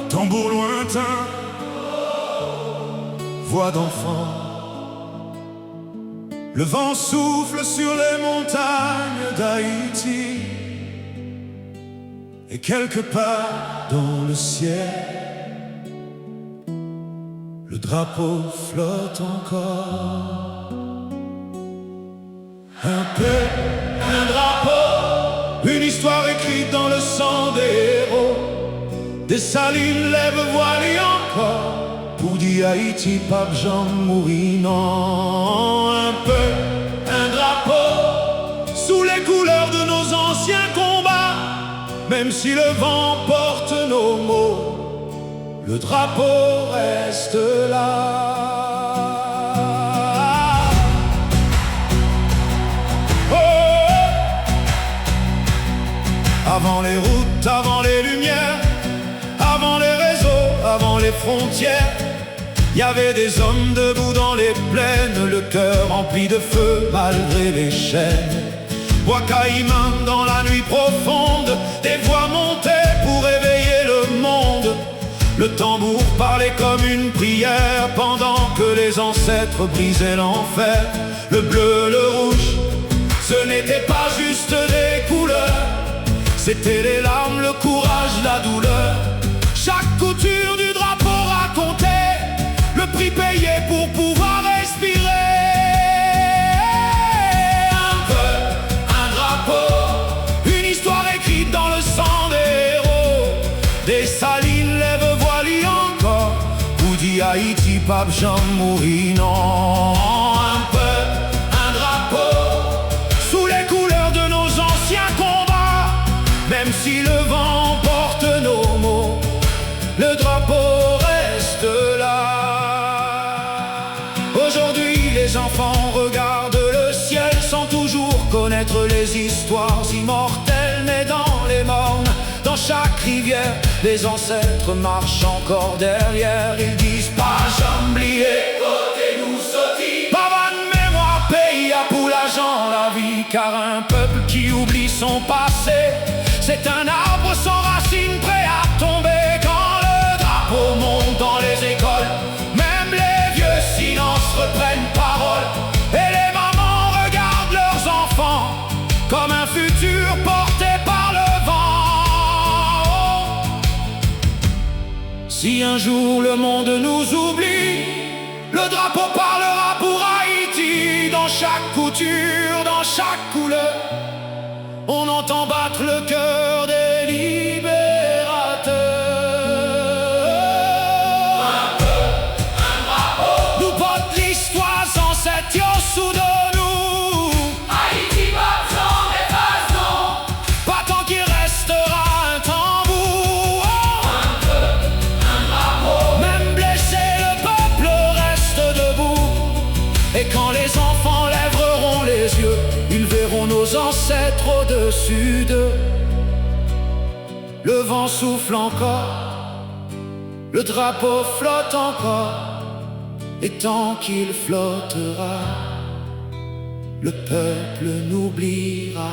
Tambour lointain, voix d'enfant. Le vent souffle sur les montagnes d'Haïti. Et quelque part dans le ciel, le drapeau flotte encore. Un peu, un drapeau, une histoire écrite dans le sang des héros. Dessalines lève voile et encore pour dire Haïti, Pape Jean mourit. Non, un peu, un drapeau sous les couleurs de nos anciens combats. Même si le vent porte nos mots, le drapeau reste là. Avant les routes, avant les lumières, avant les réseaux, avant les frontières, il y avait des hommes debout dans les plaines, le cœur rempli de feu malgré les chaînes. Bois caïman dans la nuit profonde, des voix montaient pour éveiller le monde. Le tambour parlait comme une prière pendant que les ancêtres brisaient l'enfer. Le bleu, le rouge, ce n'était pas juste des couleurs, c'était les larmes, le courage, la douleur. Chaque couture du drapeau racontait le prix payé pour pouvoir respirer. Un peu, un drapeau, une histoire écrite dans le sang des héros. Dessalines lève voile et encore pour dire Haïti, Pape Jean mourit. Non, un peu, un drapeau sous les couleurs de nos anciens combats. Même si le vent porte nos mots, le drapeau reste là. Aujourd'hui, les enfants regardent le ciel sans toujours connaître les histoires immortelles. Mais dans les mornes, dans chaque rivière, les ancêtres marchent encore derrière. Ils disent pas jamais oublié, côté nous sautis. Pas de mémoire, pays à pour l'argent, la vie. Car un peuple qui oublie son passé, c'est un arbre sans racines prêt à tomber. Quand le drapeau monte dans les écoles, même les vieux silences reprennent parole. Et les mamans regardent leurs enfants comme un futur porté par le vent. Si un jour le monde nous oublie, le drapeau parlera pour Haïti. Dans chaque couture, dans chaque couleur, on entend battre le cœur des libérateurs. Un peu, un drapeau, nous porte l'histoire sans cette yossou de nous. Haïti, Pape Jean, efface non, pas tant qu'il restera un tambour. Un peu, un drapeau, même blessé, le peuple reste debout. Et quand les enfants lèveront les yeux, ils verront nos ancêtres au-dessus d'eux. Le vent souffle encore, le drapeau flotte encore. Et tant qu'il flottera, le peuple n'oubliera